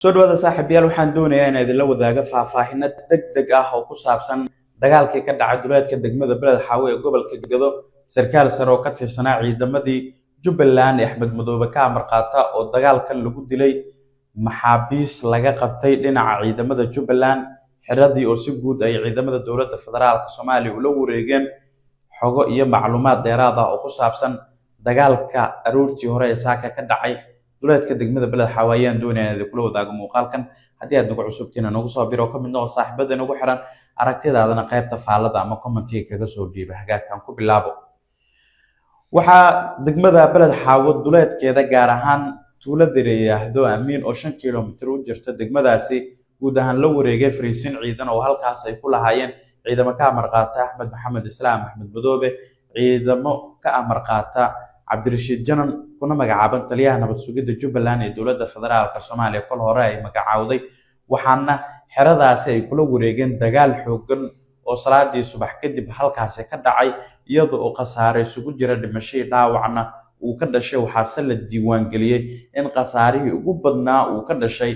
soo dhawaada saaxiibayaal waxaan doonayaa in idinla wadaago faahfaahin degdeg ah oo ku saabsan dagaalkii ka dhacay duleedka degmada Beled Xaawe ee gobolka Gedo. Sarkaal sare oo ka tirsanaa ciidamadii Jubbaland Axmed Madoobe ka amar qaata oo dagaalkan lagu dilay maxaabiis laga qabtay dhinaca ciidamada Jubbaland xiradii oo si guud ay ciidamada dowladda federaalka Soomaaliya ula wareegeen xogo iyo macluumaad dheeraad ah oo ku saabsan dagaalka aroortii hore ee saaka ka dhacay duleedka degmada Beled Xaawe ayaan doonayaa in kula wadaago muuqaalkan. haddii aad nagu cusubtiin nagu soo biro ka mid noqo saaxiibada nagu xiran aragtidaadana qaybta faalada ama commentiga kaga soo dhiiba hagaagkan ku bilaabo. waxaa degmada Beled Xaawe duleedkeeda gaar ahaan tuulada Reeyahdo Amiin oo 5 kiiloomitir u jirta degmadaasi guud ahaan la wareegay fariisin ciidan oo halkaas ay ku lahaayeen ciidamo ka amar qaata Axmed Maxamed Islaam Axmed Madoobe, ciidamo ka amar qaata Cabdirashiid Janan kuna magacaaban taliyaha nabad sugidda Jubbaland ee dowladda federaalka Soomaaliya kol hore ay magacaawday. waxaana xeradaasi ay kula wareegeen dagaal xooggan oo salaadii subax kadib halkaasi ka dhacay iyadoo oo khasaare isugu jira dhimasho dhaawacna uu ka dhashay. waxaase la diiwaan geliyay in khasaarihii ugu badnaa uu ka dhashay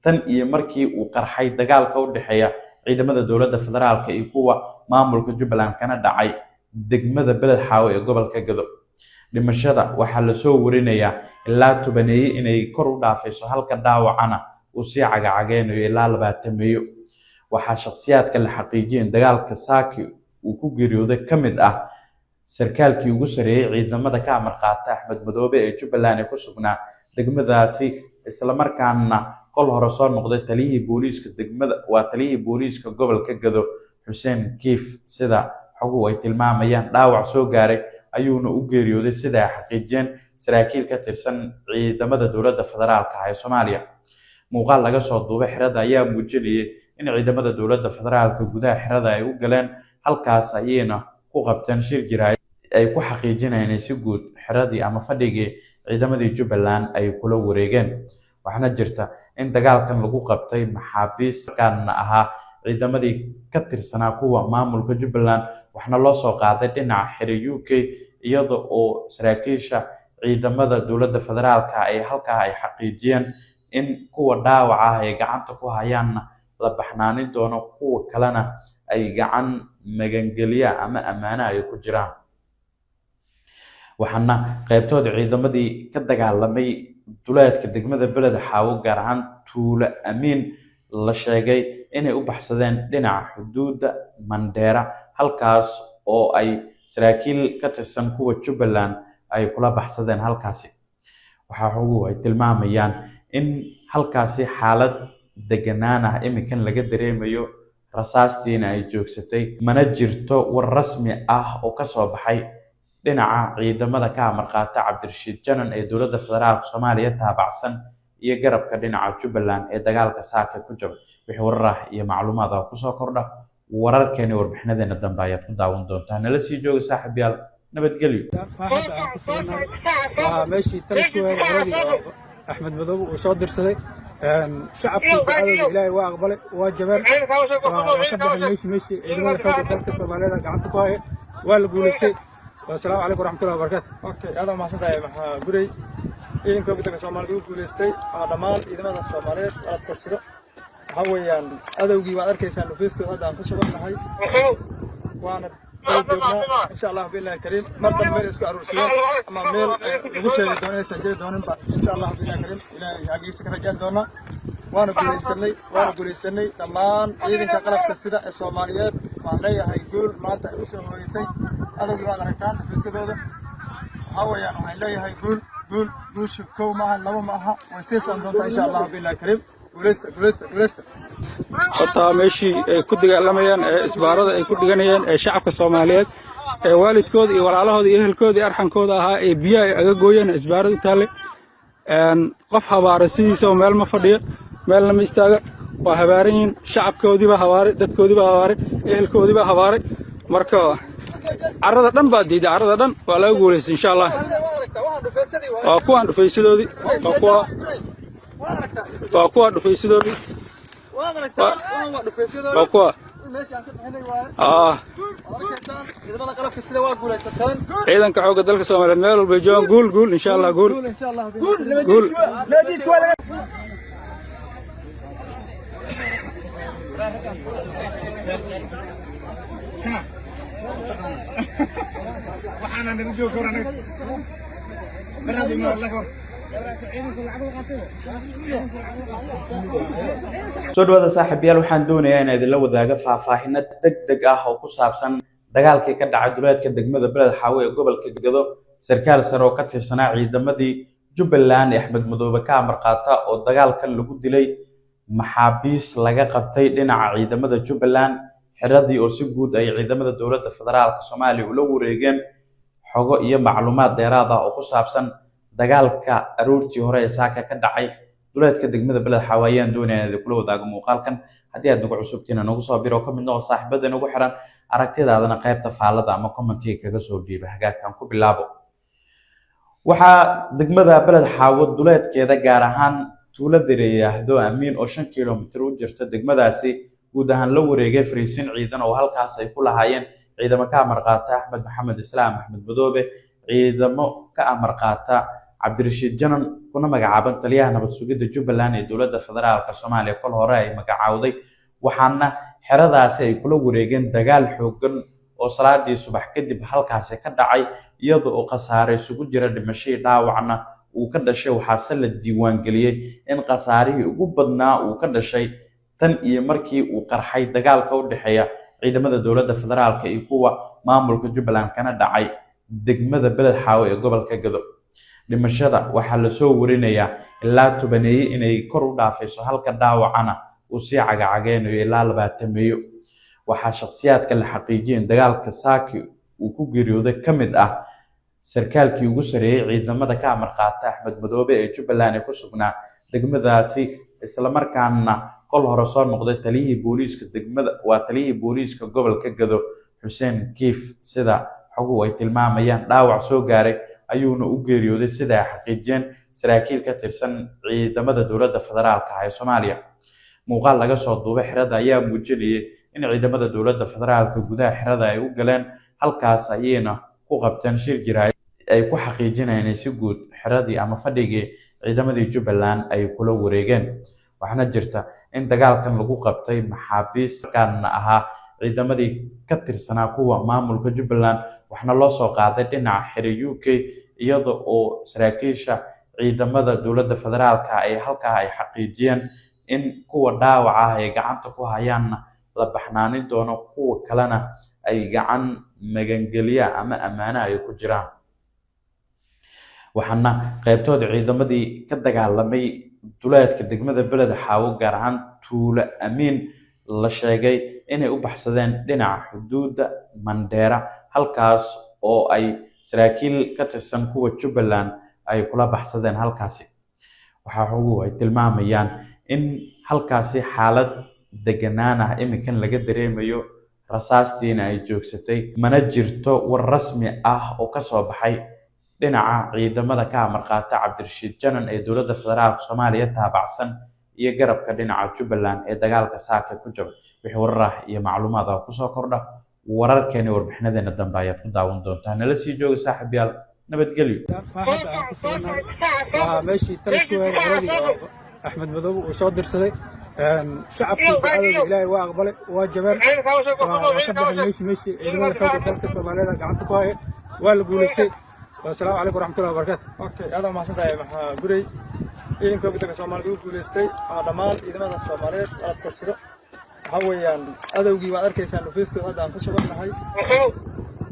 tan iyo markii uu qarxay dagaalka u dhaxeeya ciidamada dowladda federaalka iyo kuwa maamulka Jubbaland kana dhacay degmada Beled Xaawe ee gobolka Gedo. dhimashada waxaa la soo warinayaa ilaa 10 inay kor u dhaafayso halka dhaawacana uu si cagacageenayo ilaa 20. waxaa shakhsiyaadka la xaqiijiyeen dagaalka saaki uu ku geeriyooday ka mid ah sarkaalkii ugu sareeyay ciidamada ka amar qaata Axmed Madoobe ee Jubbaland ee ku sugnaa degmadaasi isla markaana kol hore soo noqday taliyihii booliiska degmada waa taliyihii booliiska gobolka Gedo Xuseen Kiif. sida xogu ay tilmaamayaan dhaawac soo gaaray ayuuna u geeriyooday sida ay xaqiijiyeen saraakiil ka tirsan ciidamada dowladda federaalka ee Soomaaliya. muuqaal laga soo duubay xerada ayaa muujinayay in ciidamada dowladda federaalka gudaha xerada ay u galeen halkaas ayayna ku qabteen shir jiraay ay ku xaqiijinayeen si guud xiradii ama fadhigii ciidamadii Jubbaland ay kula wareegeen. waxaana jirta in dagaalkan lagu qabtay maxaabiis kan ahaa ciidamadii ka tirsanaa kuwa maamulka Jubbaland waxna loo soo qaaday dhinaca xiri UK iyadoo oo saraakiisha ciidamada dowladda federaalka ay halkaa ay xaqiijiyeen in kuwa dhaawac ah ay gacanta ku hayaan la baxnaanin doono kuwa kalena ay gacan magangeliya ama amaana ay ku jiraan. waxaana qaybtooda ciidamadii ka dagaalamay duleedka degmada Beled Xaawe gaar ahaan tuulo Amiin la sheegay inay u baxsadeen dhinaca xuduudda Mandheera halkaas oo ay saraakiil ka tirsan kuwa Jubbaland ay kula baxsadeen halkaasi. waxa ugu ay tilmaamayaan in halkaasi xaalad deganaan ah imikan laga dareemayo rasaastiina ay joogsatay mana jirto war rasmi ah oo ka soo baxay dhinaca ciidamada ka amar qaata Cabdirashiid Janan ee dowladda federaalka Soomaaliya taabacsan iyo garabka dhinaca Jubbaland ee dagaalka saaka ku jira. wixii warar ah iyo macluumaad ah ku soo kordha wararkeena warbixinadeena dambe ayaad ku daawan doontaan. nala sii jooga saaxiibayaal nabadgelyo. meeshii talisku Axmed Madoobe uu soo dirsaday shacabkii ducadooda Ilaahay waa aqbalay waa jabaan ka baxay meeshii ciidamada xoogga dalka Soomaaliyeed gacanta ku haya waa la guuleystay. والسلام عليكم ورحمة الله وبركاته. اوكي هذا ما صدق maxaa guray ciidanka waddanka Soomaaliya uu guuleystay dhamaan ciidamada Soomaaliyeed aad korsado waxa weeyaan adawgii waad arkaysaan ofiiskooda hadda aan ku sugannahay waana إن شاء الله بالله كريم مرضى ميل اسكو أروسيان أما ميل وشيء دوني سجل دوني إن شاء الله بالله كريم إلى حقيقة كرجال دونا وأنا قولي سني دمان إذن كقلب كسيدة الصوماليات وعليها هيقول ما تأوسه هويتي هذا جوان ركان في السبب هو يعني عليها هيقول قول شكو معها لو معها ويسيس عندنا إن شاء الله بالله كريم ولست horta meeshii ay ku dagaalamayaan isbaarada ay ku dhiganayaan shacabka Soomaaliyeed waalidkood iyo walaalahooda iyo ehelkooda arxankooda ahaa ee biyaha ay aga gooyeen isbaarada taale qof habaara sidiisa meel ma fadhiyo meel lama istaaga waa habaarin shacabkoodiiba habaaray dadkoodiiba habaaray ehelkoodiiba habaaray marka carrada dhan baa diiday carrada dhan waa laga guuleystay insha Allah. waa kuwan dhufaysidoodii waa kuwa dhufaysidoodii وكوا ciidan ka xooga dalka Soomaaliyeed meel walba joogan guul insha Allah guul waxaana nagu joog korana maradi ma la kor soo dhawaada saaxiibayaal waxaan doonayaa in idin la wadaago faahfaahinad degdeg ah oo ku saabsan dagaalkii ka dhacay duleedka degmada Beled Xaawe ee gobolka Gado sarkaal sare oo ka tirsanaa ciidamadii Jubbaland Axmed Madoobe ka amar qaata oo dagaalkan lagu dilay maxaabiis laga qabtay dhinaca ciidamada Jubbaland xiradii oo si guud ay ciidamada dowladda federaalka Soomaaliya ula wareegeen xogo iyo macluumaad dheeraad ah oo ku saabsan dagaalka aroortii hore ee saaka ka dhacay duleedka degmada Beled Xaawe ayaan doonayaa in kula wadaago muuqaalkan haddii aad nagu cusubtiin nagu soo biro ka mid noqo saaxiibada nagu xiran aragtidaadana qaybta faalada ama commentiga kaga soo dhiiba hagaagkan ku bilaabo waxaa degmada Beled Xaawe duleedkeeda gaar ahaan tuulada Reeyahdo Amiin oo 5 kiiloomitir u jirta degmadaasi guud ahaan la wareegay fariisin ciidan oo halkaas ay ku lahaayeen ciidamo ka amar qaata Axmed Maxamed Islaam Axmed Madoobe ciidamo ka amar qaata Cabdirashiid Janan kuna magacaaban taliyaha nabad sugidda Jubbaland ee dowladda federaalka Soomaaliya kol hore ay magacaawday waxaana xeradaasi ay kula wareegeen dagaal xooggan oo salaadii subax kadib halkaas ka dhacay iyadoo oo khasaare isugu jira dhimasho dhaawacna uu ka dhashay waxaase la diiwaan geliyay in khasaarihii ugu badnaa uu ka dhashay tan iyo markii uu qarxay dagaalka u dhaxeeya ciidamada dowladda federaalka iyo kuwa maamulka Jubbaland kana dhacay degmada Beled Xaawe ee gobolka Gado dhimashada waxaa la soo warinayaa ilaa 10 inay kor u dhaafayso halka dhaawacana uu si cagacageenayo ilaa 20 waxaa shakhsiyaadka la xaqiijiyeen dagaalka saaki uu ku geeriyooday kamid ah sarkaalkii ugu sareeyay ciidamada ka amar qaata Axmed Madoobe ee Jubbaland ee ku sugnaa degmadaasi isla markaana kol hore soo noqday taliyihii booliiska degmada waa taliyihii booliiska gobolka Gado Xuseen Kiif sida xogu ay tilmaamayaan dhaawac soo gaaray ayuuna u geeriyooday sida ay xaqiijiyeen saraakiil ka tirsan ciidamada dowladda federaalka ee Soomaaliya muuqaal laga soo duubay xirada ayaa muujinayay in ciidamada dowladda federaalka gudaha xirada ay u galeen halkaas ayayna ku qabteen shir jiraay ay ku xaqiijinayaan si guud xiradii ama fadhigii ciidamadii Jubbaland ay kula wareegeen waxaana jirta in dagaalkan lagu qabtay maxaabiis kan ahaa ciidamadii ka tirsanaa kuwa maamulka Jubbaland waxna loo soo qaaday dhinaca xiri UK iyadoo oo saraakiisha ciidamada dowladda federaalka ay halka ay xaqiijiyeen in kuwa dhaawaca ah ay gacanta ku hayaan la baxnaanin doono kuwa kalena ay gacan magangeliya ama amaana ay ku jiraan waxaana qaybtooda ciidamadii ka dagaalamay duleedka degmada Beled Xaawe gaar ahaan tuulo Amiin la sheegay inay u baxsadeen dhinaca xuduudda Mandheera halkaas oo ay saraakiil ka tirsan kuwa Jubbaland ay kula baxsadeen halkaasi waxa xogu ay tilmaamayaan in halkaasi xaalad deganaan ah imikan laga dareemayo rasaastiina ay joogsatay mana jirto war rasmi ah oo ka soo baxay dhinaca ciidamada ka amar qaata Cabdirashiid Janan ee dowladda federaalka Soomaaliya taabacsan iyo garabka dhinaca Jubbaland ee dagaalka saaka ku jabay wixii warar iyo macluumaad ah ku soo kordha wararkeena warbixinadeena dambe ayaad ku daawan doontaa nala sii jooga saaxiibayaal nabadgelyo meeshii talisku Axmed Madoobe uu soo dirsaday shacabku ducadooda Ilaahay waa aqbalay waa jabaan ka baxay meeshii ciidamada xoogga dalka Soomaaliyeed gacanta ku haya waa la guuleystay والسلام عليكم ورحمة الله وبركاته. اوكي هذا ما صدق مع غوري إن كوبيتك الصومالي وجولستي دمان إذا ما الصوماليات على تفسيره هويان هذا وجي بعد كيسان نفيسك هذا عن فشلنا هاي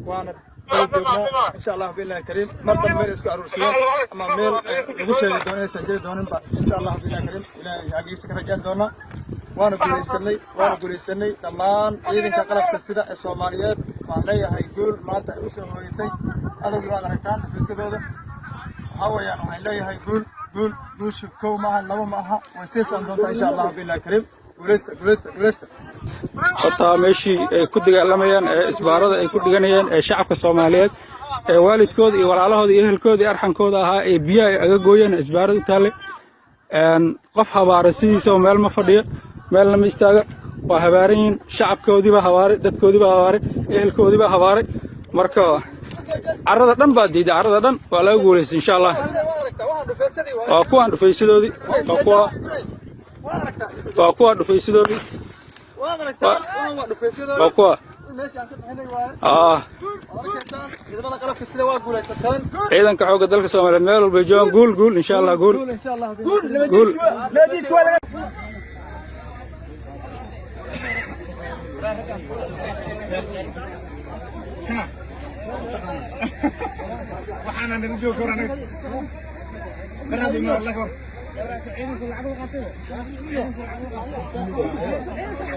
وأنا إن شاء الله بالله الكريم مرة ميل إسكو أروسيا أما ميل نقول دونين سجل دونين إن شاء الله بالله الكريم إلى يجي سكر رجال دونا وأنا قولي سني دمان إذا كقلت كسيدة الصوماليات وعليها هيقول ما تأوسه هويتي هذا اللي بعد ركان في السبب هو يعني عليها يقول شوف كو معها لو معها ويسيس عندنا إن شاء الله بالله كريم ولست حتى ماشي كل دجالميان إسبارة كل دجانيان شعب الصوماليات والد كودي ولا هذا أهل كودي أرحم كودا ها بيا أجوين إسبارة تالي قفها بارسي سو مال مفردية مال لما يستاجر وهبارين شعب كودي بهواري دت كودي بهواري أهل كودي بهواري مركا عرض دم بعد عرض دم ولا يقولس إن شاء الله أكو عند فيسدودي أكو عند فيسدودي وكوا ciidanka xoogga dalka Soomaaliyeed meel walba joogan guul insha Allah guul waxaan nidin joognaa